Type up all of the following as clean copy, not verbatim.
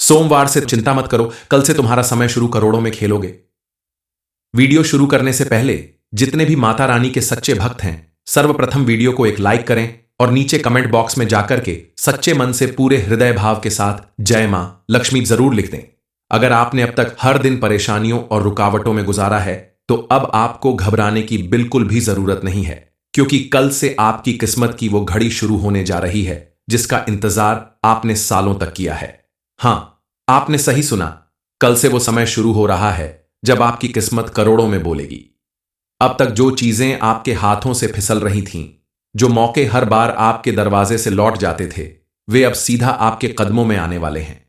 सोमवार से चिंता मत करो, कल से तुम्हारा समय शुरू करोड़ों में खेलोगे। वीडियो शुरू करने से पहले जितने भी माता रानी के सच्चे भक्त हैं, सर्वप्रथम वीडियो को एक लाइक करें और नीचे कमेंट बॉक्स में जाकर के सच्चे मन से पूरे हृदय भाव के साथ जय मां लक्ष्मी जरूर लिख दें। अगर आपने अब तक हर दिन परेशानियों और रुकावटों में गुजारा है तो अब आपको घबराने की बिल्कुल भी जरूरत नहीं है, क्योंकि कल से आपकी किस्मत की वो घड़ी शुरू होने जा रही है जिसका इंतजार आपने सालों तक किया है। हां, आपने सही सुना, कल से वो समय शुरू हो रहा है जब आपकी किस्मत करोड़ों में बोलेगी। अब तक जो चीजें आपके हाथों से फिसल रही थीं, जो मौके हर बार आपके दरवाजे से लौट जाते थे, वे अब सीधा आपके कदमों में आने वाले हैं।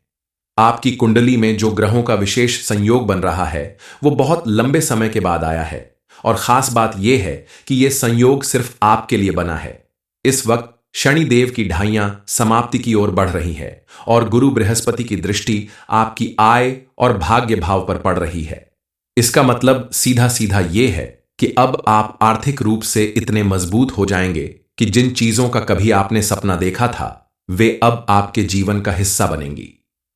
आपकी कुंडली में जो ग्रहों का विशेष संयोग बन रहा है वो बहुत लंबे समय के बाद आया है, और खास बात यह है कि यह संयोग सिर्फ आपके लिए बना है। इस वक्त शनिदेव की ढाइयां समाप्ति की ओर बढ़ रही है और गुरु बृहस्पति की दृष्टि आपकी आय और भाग्य भाव पर पड़ रही है। इसका मतलब सीधा सीधा यह है कि अब आप आर्थिक रूप से इतने मजबूत हो जाएंगे कि जिन चीजों का कभी आपने सपना देखा था वे अब आपके जीवन का हिस्सा बनेंगी।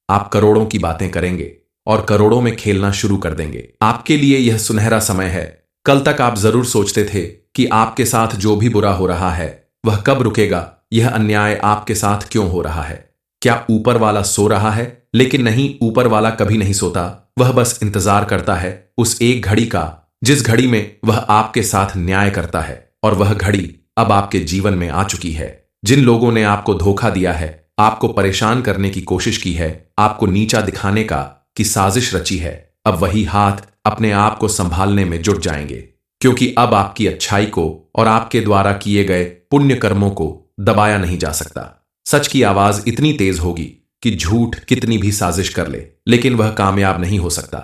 आप करोड़ों की बातें करेंगे और करोड़ों में खेलना शुरू कर देंगे। आपके लिए यह सुनहरा समय है। कल तक आप जरूर सोचते थे कि आपके साथ जो भी बुरा हो रहा है वह कब रुकेगा, यह अन्याय आपके साथ क्यों हो रहा है, क्या ऊपर वाला सो रहा है? लेकिन नहीं, ऊपर वाला कभी नहीं सोता, वह बस इंतजार करता है उस एक घड़ी का जिस घड़ी में वह आपके साथ न्याय करता है। और वह घड़ी अब आपके जीवन में आ चुकी है। जिन लोगों ने आपको धोखा दिया है, आपको परेशान करने की कोशिश की है, आपको नीचा दिखाने की साजिश रची है, अब वही हाथ अपने आप को संभालने में जुट जाएंगे, क्योंकि अब आपकी अच्छाई को और आपके द्वारा किए गए पुण्य कर्मों को दबाया नहीं जा सकता। सच की आवाज इतनी तेज होगी कि झूठ कितनी भी साजिश कर ले लेकिन वह कामयाब नहीं हो सकता।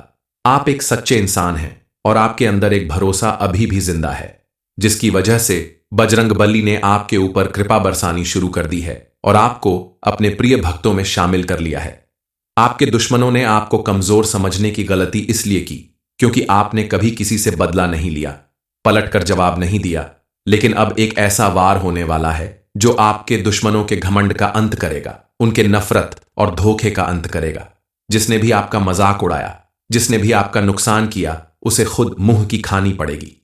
आप एक सच्चे इंसान हैं और आपके अंदर एक भरोसा अभी भी जिंदा है, जिसकी वजह से बजरंगबली ने आपके ऊपर कृपा बरसानी शुरू कर दी है और आपको अपने प्रिय भक्तों में शामिल कर लिया है। आपके दुश्मनों ने आपको कमजोर समझने की गलती इसलिए की क्योंकि आपने कभी किसी से बदला नहीं लिया, पलटकर जवाब नहीं दिया। लेकिन अब एक ऐसा वार होने वाला है जो आपके दुश्मनों के घमंड का अंत करेगा, उनके नफरत और धोखे का अंत करेगा। जिसने भी आपका मजाक उड़ाया, जिसने भी आपका नुकसान किया, उसे खुद मुंह की खानी पड़ेगी।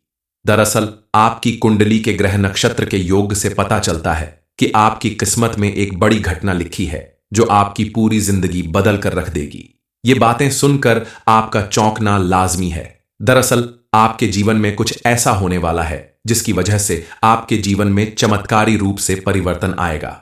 दरअसल आपकी कुंडली के ग्रह नक्षत्र के योग से पता चलता है कि आपकी किस्मत में एक बड़ी घटना लिखी है जो आपकी पूरी जिंदगी बदल कर रख देगी। ये बातें सुनकर आपका चौंकना लाजमी है। दरअसल आपके जीवन में कुछ ऐसा होने वाला है जिसकी वजह से आपके जीवन में चमत्कारी रूप से परिवर्तन आएगा।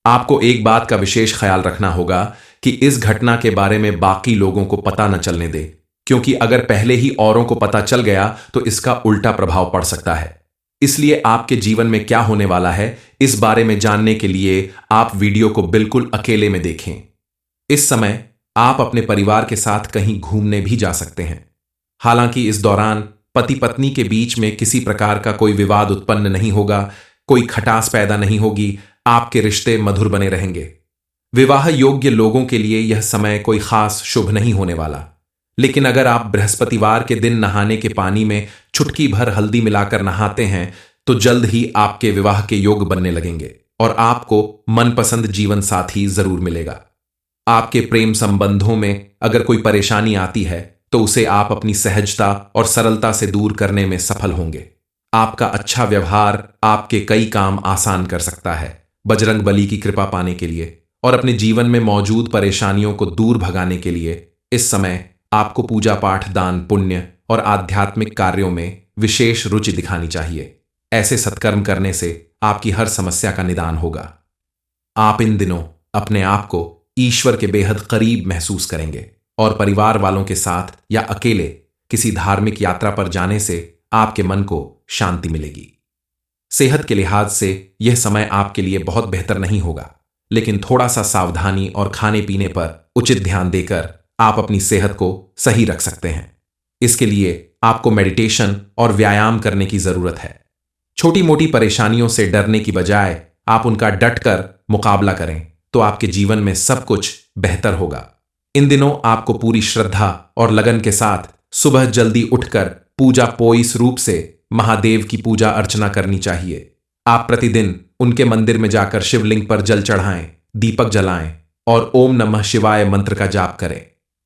आपको एक बात का विशेष ख्याल रखना होगा कि इस घटना के बारे में बाकी लोगों को पता न चलने दे, क्योंकि अगर पहले ही औरों को पता चल गया तो इसका उल्टा प्रभाव पड़ सकता है। इसलिए आपके जीवन में क्या होने वाला है इस बारे में जानने के लिए आप वीडियो को बिल्कुल अकेले में देखें। इस समय आप अपने परिवार के साथ कहीं घूमने भी जा सकते हैं। हालांकि इस दौरान पति पत्नी के बीच में किसी प्रकार का कोई विवाद उत्पन्न नहीं होगा, कोई खटास पैदा नहीं होगी, आपके रिश्ते मधुर बने रहेंगे। विवाह योग्य लोगों के लिए यह समय कोई खास शुभ नहीं होने वाला, लेकिन अगर आप बृहस्पतिवार के दिन नहाने के पानी में चुटकी भर हल्दी मिलाकर नहाते हैं तो जल्द ही आपके विवाह के योग बनने लगेंगे और आपको मनपसंद जीवन साथी जरूर मिलेगा। आपके प्रेम संबंधों में अगर कोई परेशानी आती है तो उसे आप अपनी सहजता और सरलता से दूर करने में सफल होंगे। आपका अच्छा व्यवहार आपके कई काम आसान कर सकता है। बजरंगबली की कृपा पाने के लिए और अपने जीवन में मौजूद परेशानियों को दूर भगाने के लिए इस समय आपको पूजा पाठ, दान पुण्य और आध्यात्मिक कार्यों में विशेष रुचि दिखानी चाहिए। ऐसे सत्कर्म करने से आपकी हर समस्या का निदान होगा। आप इन दिनों अपने आप को ईश्वर के बेहद करीब महसूस करेंगे और परिवार वालों के साथ या अकेले किसी धार्मिक यात्रा पर जाने से आपके मन को शांति मिलेगी। सेहत के लिहाज से यह समय आपके लिए बहुत बेहतर नहीं होगा, लेकिन थोड़ा सा सावधानी और खाने पीने पर उचित ध्यान देकर आप अपनी सेहत को सही रख सकते हैं। इसके लिए आपको मेडिटेशन और व्यायाम करने की जरूरत है। छोटी मोटी परेशानियों से डरने की बजाय आप उनका डटकर मुकाबला करें तो आपके जीवन में सब कुछ बेहतर होगा। इन दिनों आपको पूरी श्रद्धा और लगन के साथ सुबह जल्दी उठकर पूजा पोइस रूप से महादेव की पूजा अर्चना करनी चाहिए। आप प्रतिदिन उनके मंदिर में जाकर शिवलिंग पर जल चढ़ाएं, दीपक जलाएं और ओम नमः शिवाय मंत्र का जाप करें।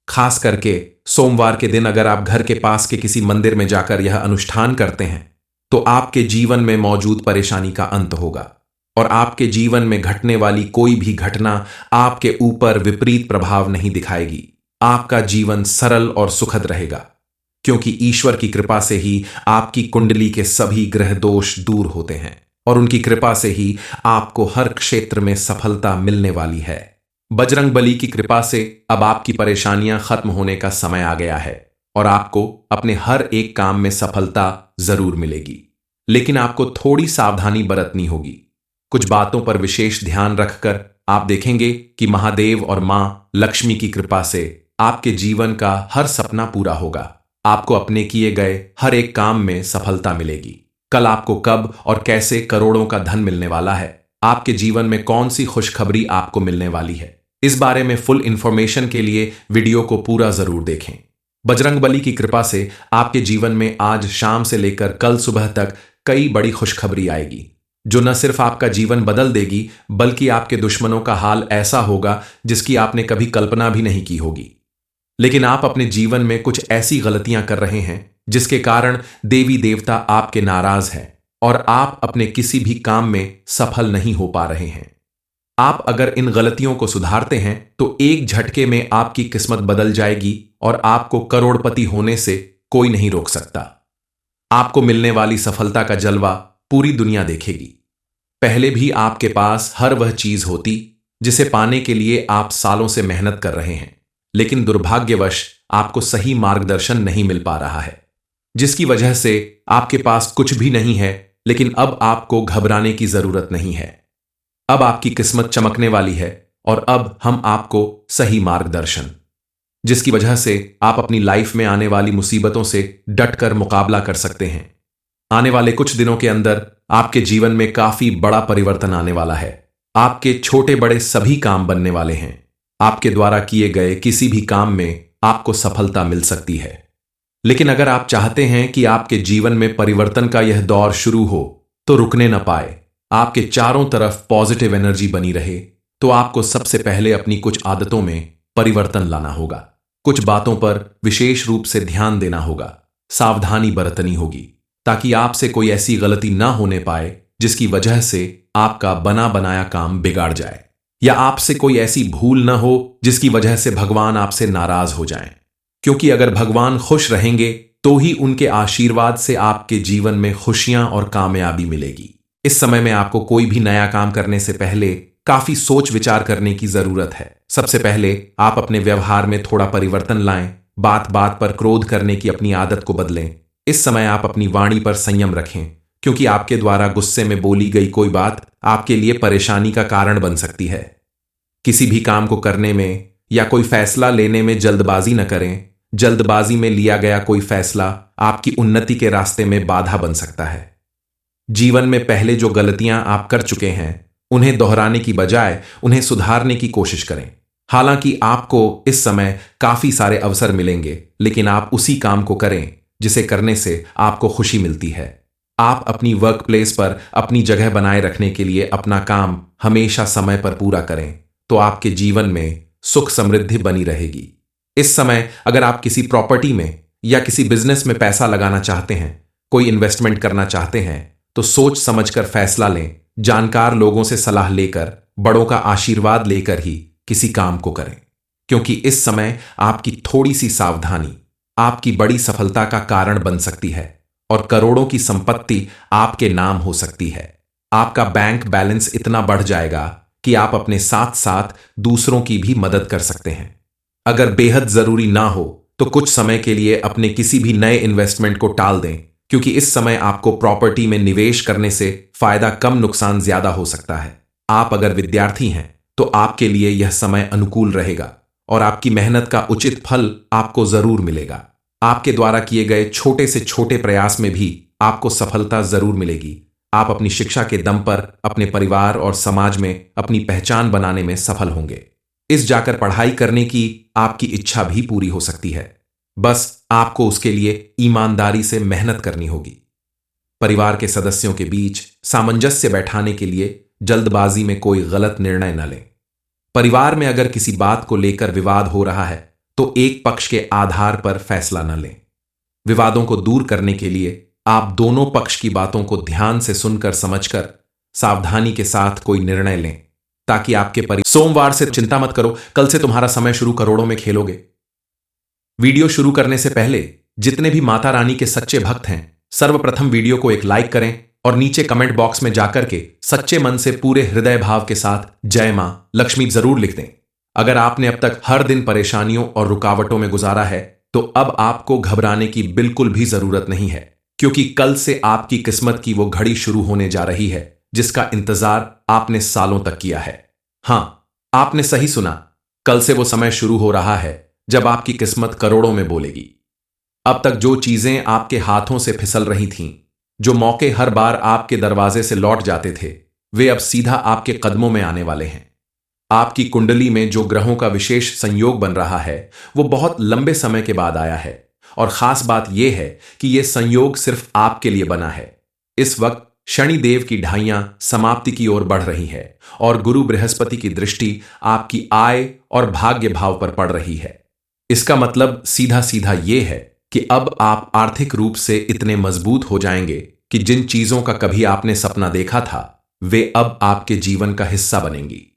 खास करके सोमवार के दिन अगर आप घर के पास के किसी मंदिर में जाकर यह अनुष्ठान करते हैं तो आपके जीवन में मौजूद परेशानी का अंत होगा और आपके जीवन में घटने वाली कोई भी घटना आपके ऊपर विपरीत प्रभाव नहीं दिखाएगी। आपका जीवन सरल और सुखद रहेगा क्योंकि ईश्वर की कृपा से ही आपकी कुंडली के सभी ग्रह दोष दूर होते हैं और उनकी कृपा से ही आपको हर क्षेत्र में सफलता मिलने वाली है। बजरंग बली की कृपा से अब आपकी परेशानियां खत्म होने का समय आ गया है और आपको अपने हर एक काम में सफलता जरूर मिलेगी, लेकिन आपको थोड़ी सावधानी बरतनी होगी। कुछ बातों पर विशेष ध्यान रखकर आप देखेंगे कि महादेव और मां लक्ष्मी की कृपा से आपके जीवन का हर सपना पूरा होगा। आपको अपने किए गए हर एक काम में सफलता मिलेगी। कल आपको कब और कैसे करोड़ों का धन मिलने वाला है, आपके जीवन में कौन सी खुशखबरी आपको मिलने वाली है, इस बारे में फुल इंफॉर्मेशन के लिए वीडियो को पूरा जरूर देखें। बजरंग बली की कृपा से आपके जीवन में आज शाम से लेकर कल सुबह तक कई बड़ी खुशखबरी आएगी जो न सिर्फ आपका जीवन बदल देगी बल्कि आपके दुश्मनों का हाल ऐसा होगा जिसकी आपने कभी कल्पना भी नहीं की होगी। लेकिन आप अपने जीवन में कुछ ऐसी गलतियां कर रहे हैं जिसके कारण देवी देवता आपके नाराज हैं और आप अपने किसी भी काम में सफल नहीं हो पा रहे हैं। आप अगर इन गलतियों को सुधारते हैं तो एक झटके में आपकी किस्मत बदल जाएगी और आपको करोड़पति होने से कोई नहीं रोक सकता। आपको मिलने वाली सफलता का जलवा पूरी दुनिया देखेगी। पहले भी आपके पास हर वह चीज होती जिसे पाने के लिए आप सालों से मेहनत कर रहे हैं, लेकिन दुर्भाग्यवश आपको सही मार्गदर्शन नहीं मिल पा रहा है, जिसकी वजह से आपके पास कुछ भी नहीं है। लेकिन अब आपको घबराने की जरूरत नहीं है। अब आपकी किस्मत चमकने वाली है और अब हम आपको सही मार्गदर्शन, जिसकी वजह से आप अपनी लाइफ में आने वाली मुसीबतों से डटकर मुकाबला कर सकते हैं। आने वाले कुछ दिनों के अंदर आपके जीवन में काफी बड़ा परिवर्तन आने वाला है। आपके छोटे बड़े सभी काम बनने वाले हैं। आपके द्वारा किए गए किसी भी काम में आपको सफलता मिल सकती है। लेकिन अगर आप चाहते हैं कि आपके जीवन में परिवर्तन का यह दौर शुरू हो तो रुकने न पाए, आपके चारों तरफ पॉजिटिव एनर्जी बनी रहे, तो आपको सबसे पहले अपनी कुछ आदतों में परिवर्तन लाना होगा। कुछ बातों पर विशेष रूप से ध्यान देना होगा, सावधानी बरतनी होगी ताकि आपसे कोई ऐसी गलती ना होने पाए जिसकी वजह से आपका बना बनाया काम बिगाड़ जाए, या आपसे कोई ऐसी भूल न हो जिसकी वजह से भगवान आपसे नाराज हो जाएं। क्योंकि अगर भगवान खुश रहेंगे तो ही उनके आशीर्वाद से आपके जीवन में खुशियां और कामयाबी मिलेगी। इस समय में आपको कोई भी नया काम करने से पहले काफी सोच विचार करने की जरूरत है। सबसे पहले आप अपने व्यवहार में थोड़ा परिवर्तन लाएं, बात बात पर क्रोध करने की अपनी आदत को बदलें। इस समय आप अपनी वाणी पर संयम रखें क्योंकि आपके द्वारा गुस्से में बोली गई कोई बात आपके लिए परेशानी का कारण बन सकती है। किसी भी काम को करने में या कोई फैसला लेने में जल्दबाजी न करें। जल्दबाजी में लिया गया कोई फैसला आपकी उन्नति के रास्ते में बाधा बन सकता है। जीवन में पहले जो गलतियां आप कर चुके हैं उन्हें दोहराने की बजाय उन्हें सुधारने की कोशिश करें। हालांकि आपको इस समय काफी सारे अवसर मिलेंगे, लेकिन आप उसी काम को करें जिसे करने से आपको खुशी मिलती है। आप अपनी वर्क प्लेस पर अपनी जगह बनाए रखने के लिए अपना काम हमेशा समय पर पूरा करें तो आपके जीवन में सुख समृद्धि बनी रहेगी। इस समय अगर आप किसी प्रॉपर्टी में या किसी बिजनेस में पैसा लगाना चाहते हैं, कोई इन्वेस्टमेंट करना चाहते हैं, तो सोच समझकर फैसला लें। जानकार लोगों से सलाह लेकर, बड़ों का आशीर्वाद लेकर ही किसी काम को करें, क्योंकि इस समय आपकी थोड़ी सी सावधानी आपकी बड़ी सफलता का कारण बन सकती है और करोड़ों की संपत्ति आपके नाम हो सकती है। आपका बैंक बैलेंस इतना बढ़ जाएगा कि आप अपने साथ साथ दूसरों की भी मदद कर सकते हैं। अगर बेहद जरूरी ना हो तो कुछ समय के लिए अपने किसी भी नए इन्वेस्टमेंट को टाल दें, क्योंकि इस समय आपको प्रॉपर्टी में निवेश करने से फायदा कम नुकसान ज्यादा हो सकता है। आप अगर विद्यार्थी हैं तो आपके लिए यह समय अनुकूल रहेगा और आपकी मेहनत का उचित फल आपको जरूर मिलेगा। आपके द्वारा किए गए छोटे से छोटे प्रयास में भी आपको सफलता जरूर मिलेगी। आप अपनी शिक्षा के दम पर अपने परिवार और समाज में अपनी पहचान बनाने में सफल होंगे। इस जाकर पढ़ाई करने की आपकी इच्छा भी पूरी हो सकती है, बस आपको उसके लिए ईमानदारी से मेहनत करनी होगी। परिवार के सदस्यों के बीच सामंजस्य बैठाने के लिए जल्दबाजी में कोई गलत निर्णय न लें। परिवार में अगर किसी बात को लेकर विवाद हो रहा है तो एक पक्ष के आधार पर फैसला न लें। विवादों को दूर करने के लिए आप दोनों पक्ष की बातों को ध्यान से सुनकर समझकर सावधानी के साथ कोई निर्णय लें ताकि आपके सोमवार से चिंता मत करो, कल से तुम्हारा समय शुरू करोड़ों में खेलोगे। वीडियो शुरू करने से पहले जितने भी माता रानी के सच्चे भक्त हैं सर्वप्रथम वीडियो को एक लाइक करें और नीचे कमेंट बॉक्स में जाकर के सच्चे मन से पूरे हृदय भाव के साथ जय मां लक्ष्मी जरूर लिख दें। अगर आपने अब तक हर दिन परेशानियों और रुकावटों में गुजारा है तो अब आपको घबराने की बिल्कुल भी जरूरत नहीं है, क्योंकि कल से आपकी किस्मत की वो घड़ी शुरू होने जा रही है जिसका इंतजार आपने सालों तक किया है। हां, आपने सही सुना, कल से वो समय शुरू हो रहा है जब आपकी किस्मत करोड़ों में बोलेगी। अब तक जो चीजें आपके हाथों से फिसल रही थीं, जो मौके हर बार आपके दरवाजे से लौट जाते थे, वे अब सीधा आपके कदमों में आने वाले हैं। आपकी कुंडली में जो ग्रहों का विशेष संयोग बन रहा है वो बहुत लंबे समय के बाद आया है, और खास बात यह है कि यह संयोग सिर्फ आपके लिए बना है। इस वक्त शनिदेव की ढाइयां समाप्ति की ओर बढ़ रही है और गुरु बृहस्पति की दृष्टि आपकी आय और भाग्य भाव पर पड़ रही है। इसका मतलब सीधा सीधा यह है कि अब आप आर्थिक रूप से इतने मजबूत हो जाएंगे कि जिन चीजों का कभी आपने सपना देखा था वे अब आपके जीवन का हिस्सा बनेंगी।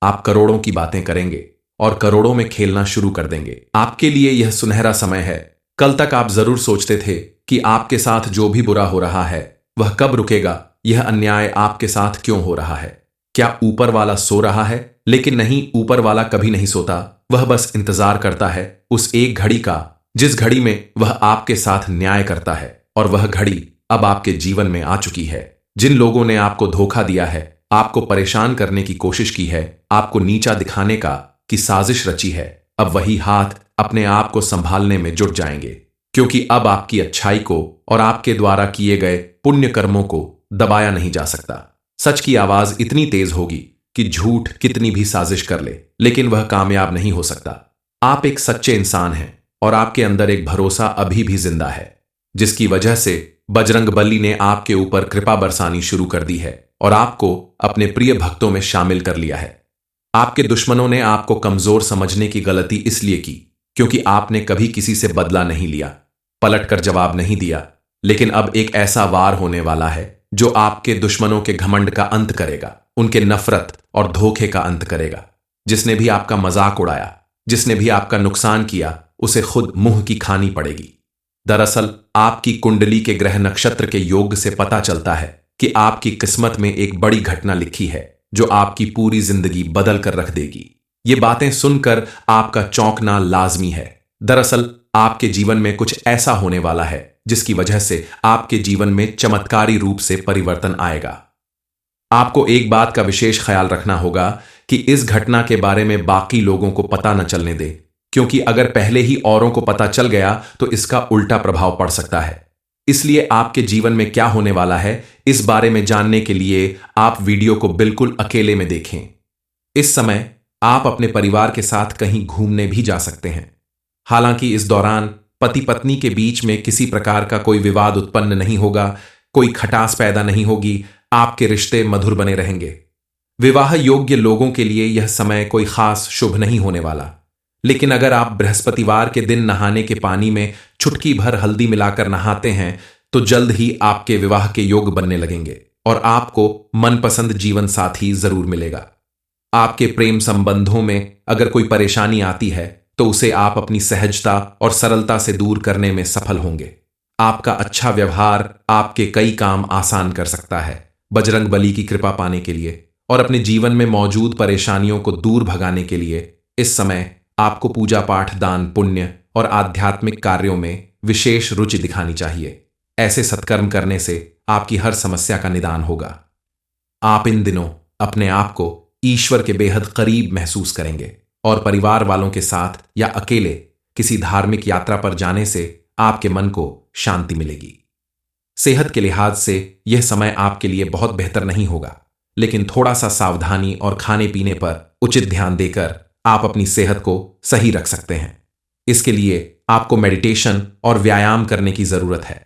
आप करोड़ों की बातें करेंगे और करोड़ों में खेलना शुरू कर देंगे। आपके लिए यह सुनहरा समय है। कल तक आप जरूर सोचते थे कि आपके साथ जो भी बुरा हो रहा है वह कब रुकेगा, यह अन्याय आपके साथ क्यों हो रहा है, क्या ऊपर वाला सो रहा है? लेकिन नहीं, ऊपर वाला कभी नहीं सोता, वह बस इंतजार करता है उस एक घड़ी का जिस घड़ी में वह आपके साथ न्याय करता है। और वह घड़ी अब आपके जीवन में आ चुकी है। जिन लोगों ने आपको धोखा दिया है, आपको परेशान करने की कोशिश की है, आपको नीचा दिखाने का की साजिश रची है, अब वही हाथ अपने आप को संभालने में जुट जाएंगे, क्योंकि अब आपकी अच्छाई को और आपके द्वारा किए गए पुण्य कर्मों को दबाया नहीं जा सकता। सच की आवाज इतनी तेज होगी कि झूठ कितनी भी साजिश कर ले लेकिन वह कामयाब नहीं हो सकता। आप एक सच्चे इंसान हैं और आपके अंदर एक भरोसा अभी भी जिंदा है, जिसकी वजह से बजरंगबली ने आपके ऊपर कृपा बरसानी शुरू कर दी है और आपको अपने प्रिय भक्तों में शामिल कर लिया है। आपके दुश्मनों ने आपको कमजोर समझने की गलती इसलिए की क्योंकि आपने कभी किसी से बदला नहीं लिया, पलटकर जवाब नहीं दिया। लेकिन अब एक ऐसा वार होने वाला है जो आपके दुश्मनों के घमंड का अंत करेगा, उनके नफरत और धोखे का अंत करेगा। जिसने भी आपका मजाक उड़ाया, जिसने भी आपका नुकसान किया, उसे खुद मुंह की खानी पड़ेगी। दरअसल आपकी कुंडली के ग्रह नक्षत्र के योग से पता चलता है कि आपकी किस्मत में एक बड़ी घटना लिखी है जो आपकी पूरी जिंदगी बदल कर रख देगी। ये बातें सुनकर आपका चौंकना लाजमी है। दरअसल आपके जीवन में कुछ ऐसा होने वाला है जिसकी वजह से आपके जीवन में चमत्कारी रूप से परिवर्तन आएगा। आपको एक बात का विशेष ख्याल रखना होगा कि इस घटना के बारे में बाकी लोगों को पता न चलने दे, क्योंकि अगर पहले ही औरों को पता चल गया तो इसका उल्टा प्रभाव पड़ सकता है। इसलिए आपके जीवन में क्या होने वाला है इस बारे में जानने के लिए आप वीडियो को बिल्कुल अकेले में देखें। इस समय आप अपने परिवार के साथ कहीं घूमने भी जा सकते हैं। हालांकि इस दौरान पति पत्नी के बीच में किसी प्रकार का कोई विवाद उत्पन्न नहीं होगा, कोई खटास पैदा नहीं होगी, आपके रिश्ते मधुर बने रहेंगे। विवाह योग्य लोगों के लिए यह समय कोई खास शुभ नहीं होने वाला, लेकिन अगर आप बृहस्पतिवार के दिन नहाने के पानी में चुटकी भर हल्दी मिलाकर नहाते हैं तो जल्द ही आपके विवाह के योग बनने लगेंगे और आपको मनपसंद जीवन साथी जरूर मिलेगा। आपके प्रेम संबंधों में अगर कोई परेशानी आती है तो उसे आप अपनी सहजता और सरलता से दूर करने में सफल होंगे। आपका अच्छा व्यवहार आपके कई काम आसान कर सकता है। बजरंगबली की कृपा पाने के लिए और अपने जीवन में मौजूद परेशानियों को दूर भगाने के लिए इस समय आपको पूजा पाठ, दान पुण्य और आध्यात्मिक कार्यों में विशेष रुचि दिखानी चाहिए। ऐसे सत्कर्म करने से आपकी हर समस्या का निदान होगा। आप इन दिनों अपने आप को ईश्वर के बेहद करीब महसूस करेंगे और परिवार वालों के साथ या अकेले किसी धार्मिक यात्रा पर जाने से आपके मन को शांति मिलेगी। सेहत के लिहाज से यह समय आपके लिए बहुत बेहतर नहीं होगा, लेकिन थोड़ा सा सावधानी और खाने पीने पर उचित ध्यान देकर आप अपनी सेहत को सही रख सकते हैं। इसके लिए आपको मेडिटेशन और व्यायाम करने की जरूरत है।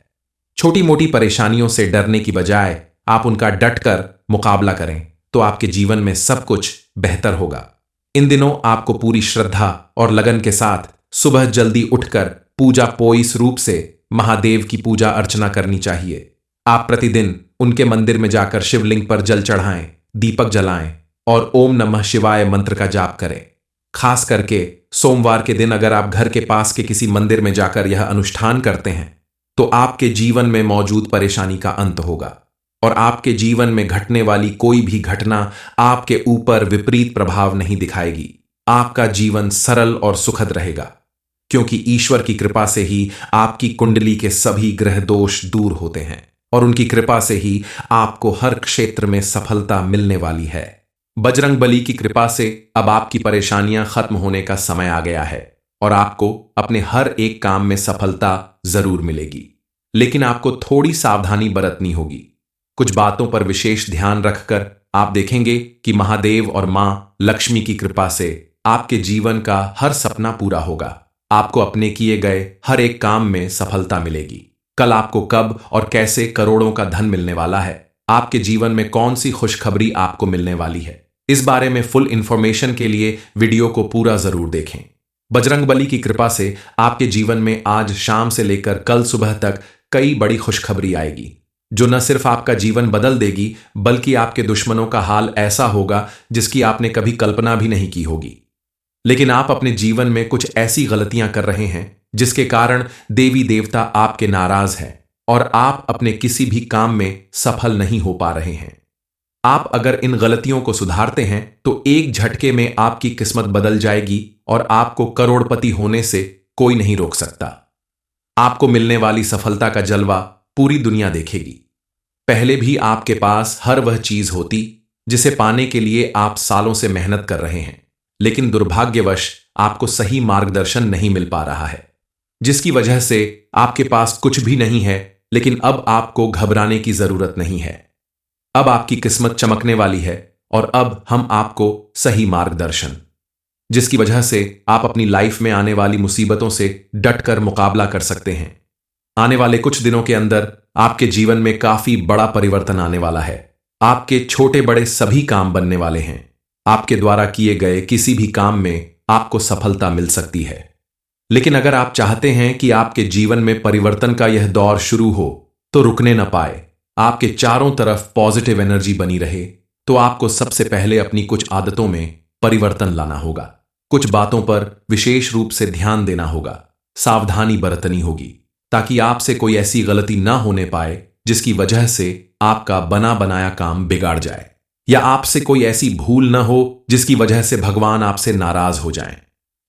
छोटी मोटी परेशानियों से डरने की बजाय आप उनका डटकर मुकाबला करें तो आपके जीवन में सब कुछ बेहतर होगा। इन दिनों आपको पूरी श्रद्धा और लगन के साथ सुबह जल्दी उठकर पूजा पोइस रूप से महादेव की पूजा अर्चना करनी चाहिए। आप प्रतिदिन उनके मंदिर में जाकर शिवलिंग पर जल चढ़ाएं, दीपक जलाएं और ओम नमः शिवाय मंत्र का जाप करें। खास करके सोमवार के दिन अगर आप घर के पास के किसी मंदिर में जाकर यह अनुष्ठान करते हैं तो आपके जीवन में मौजूद परेशानी का अंत होगा और आपके जीवन में घटने वाली कोई भी घटना आपके ऊपर विपरीत प्रभाव नहीं दिखाएगी। आपका जीवन सरल और सुखद रहेगा, क्योंकि ईश्वर की कृपा से ही आपकी कुंडली के सभी ग्रह दोष दूर होते हैं और उनकी कृपा से ही आपको हर क्षेत्र में सफलता मिलने वाली है। बजरंगबली की कृपा से अब आपकी परेशानियां खत्म होने का समय आ गया है और आपको अपने हर एक काम में सफलता जरूर मिलेगी, लेकिन आपको थोड़ी सावधानी बरतनी होगी। कुछ बातों पर विशेष ध्यान रखकर आप देखेंगे कि महादेव और मां लक्ष्मी की कृपा से आपके जीवन का हर सपना पूरा होगा। आपको अपने किए गए हर एक काम में सफलता मिलेगी। कल आपको कब और कैसे करोड़ों का धन मिलने वाला है, आपके जीवन में कौन सी खुशखबरी आपको मिलने वाली है, इस बारे में फुल इंफॉर्मेशन के लिए वीडियो को पूरा जरूर देखें। बजरंगबली की कृपा से आपके जीवन में आज शाम से लेकर कल सुबह तक कई बड़ी खुशखबरी आएगी, जो न सिर्फ आपका जीवन बदल देगी बल्कि आपके दुश्मनों का हाल ऐसा होगा जिसकी आपने कभी कल्पना भी नहीं की होगी। लेकिन आप अपने जीवन में कुछ ऐसी गलतियां कर रहे हैं जिसके कारण देवी देवता आपके नाराज हैं और आप अपने किसी भी काम में सफल नहीं हो पा रहे हैं। आप अगर इन गलतियों को सुधारते हैं तो एक झटके में आपकी किस्मत बदल जाएगी और आपको करोड़पति होने से कोई नहीं रोक सकता। आपको मिलने वाली सफलता का जलवा पूरी दुनिया देखेगी। पहले भी आपके पास हर वह चीज होती जिसे पाने के लिए आप सालों से मेहनत कर रहे हैं, लेकिन दुर्भाग्यवश आपको सही मार्गदर्शन नहीं मिल पा रहा है, जिसकी वजह से आपके पास कुछ भी नहीं है। लेकिन अब आपको घबराने की जरूरत नहीं है। अब आपकी किस्मत चमकने वाली है और अब हम आपको सही मार्गदर्शन, जिसकी वजह से आप अपनी लाइफ में आने वाली मुसीबतों से डटकर मुकाबला कर सकते हैं। आने वाले कुछ दिनों के अंदर आपके जीवन में काफी बड़ा परिवर्तन आने वाला है। आपके छोटे बड़े सभी काम बनने वाले हैं। आपके द्वारा किए गए किसी भी काम में आपको सफलता मिल सकती है। लेकिन अगर आप चाहते हैं कि आपके जीवन में परिवर्तन का यह दौर शुरू हो तो रुकने न पाए, आपके चारों तरफ पॉजिटिव एनर्जी बनी रहे, तो आपको सबसे पहले अपनी कुछ आदतों में परिवर्तन लाना होगा। कुछ बातों पर विशेष रूप से ध्यान देना होगा, सावधानी बरतनी होगी, ताकि आपसे कोई ऐसी गलती ना होने पाए जिसकी वजह से आपका बना बनाया काम बिगाड़ जाए, या आपसे कोई ऐसी भूल न हो जिसकी वजह से भगवान आपसे नाराज हो जाएं।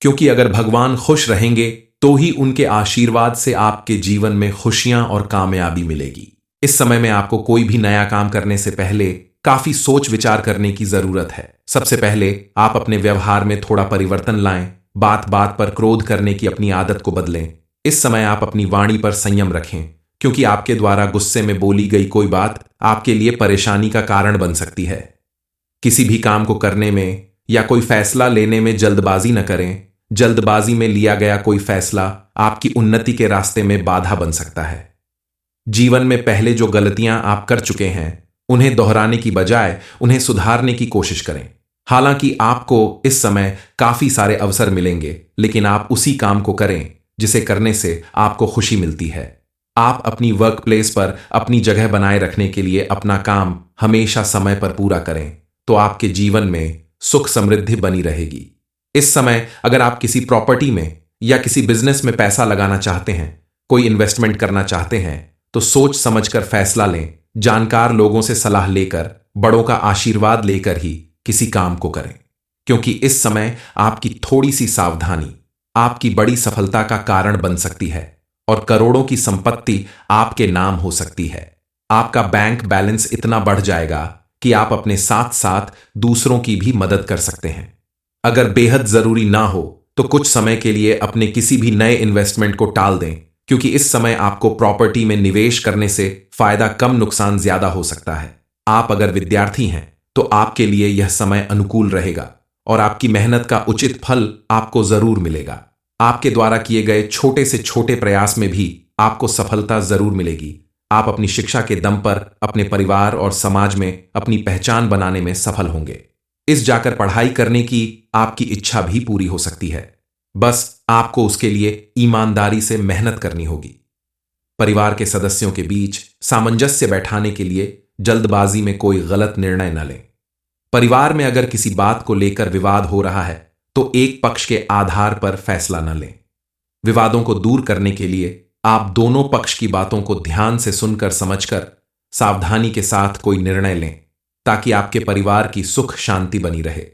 क्योंकि अगर भगवान खुश रहेंगे तो ही उनके आशीर्वाद से आपके जीवन में खुशियां और कामयाबी मिलेगी। इस समय में आपको कोई भी नया काम करने से पहले काफी सोच विचार करने की जरूरत है। सबसे पहले आप अपने व्यवहार में थोड़ा परिवर्तन लाएं। बात बात पर क्रोध करने की अपनी आदत को बदलें। इस समय आप अपनी वाणी पर संयम रखें, क्योंकि आपके द्वारा गुस्से में बोली गई कोई बात आपके लिए परेशानी का कारण बन सकती है। किसी भी काम को करने में या कोई फैसला लेने में जल्दबाजी न करें। जल्दबाजी में लिया गया कोई फैसला आपकी उन्नति के रास्ते में बाधा बन सकता है। जीवन में पहले जो गलतियां आप कर चुके हैं उन्हें दोहराने की बजाय उन्हें सुधारने की कोशिश करें। हालांकि आपको इस समय काफी सारे अवसर मिलेंगे, लेकिन आप उसी काम को करें जिसे करने से आपको खुशी मिलती है। आप अपनी वर्क प्लेस पर अपनी जगह बनाए रखने के लिए अपना काम हमेशा समय पर पूरा करें, तो आपके जीवन में सुख समृद्धि बनी रहेगी। इस समय अगर आप किसी प्रॉपर्टी में या किसी बिजनेस में पैसा लगाना चाहते हैं, कोई इन्वेस्टमेंट करना चाहते हैं, तो सोच समझकर फैसला लें। जानकार लोगों से सलाह लेकर, बड़ों का आशीर्वाद लेकर ही किसी काम को करें, क्योंकि इस समय आपकी थोड़ी सी सावधानी आपकी बड़ी सफलता का कारण बन सकती है और करोड़ों की संपत्ति आपके नाम हो सकती है। आपका बैंक बैलेंस इतना बढ़ जाएगा कि आप अपने साथ साथ दूसरों की भी मदद कर सकते हैं। अगर बेहद जरूरी ना हो तो कुछ समय के लिए अपने किसी भी नए इन्वेस्टमेंट को टाल दें, क्योंकि इस समय आपको प्रॉपर्टी में निवेश करने से फायदा कम नुकसान ज्यादा हो सकता है। आप अगर विद्यार्थी हैं तो आपके लिए यह समय अनुकूल रहेगा और आपकी मेहनत का उचित फल आपको जरूर मिलेगा। आपके द्वारा किए गए छोटे से छोटे प्रयास में भी आपको सफलता जरूर मिलेगी। आप अपनी शिक्षा के दम पर अपने परिवार और समाज में अपनी पहचान बनाने में सफल होंगे। इस जाकर पढ़ाई करने की आपकी इच्छा भी पूरी हो सकती है। बस आपको उसके लिए ईमानदारी से मेहनत करनी होगी। परिवार के सदस्यों के बीच सामंजस्य बैठाने के लिए जल्दबाजी में कोई गलत निर्णय न लें। परिवार में अगर किसी बात को लेकर विवाद हो रहा है तो एक पक्ष के आधार पर फैसला न लें। विवादों को दूर करने के लिए आप दोनों पक्ष की बातों को ध्यान से सुनकर समझकर सावधानी के साथ कोई निर्णय लें ताकि आपके परिवार की सुख शांति बनी रहे।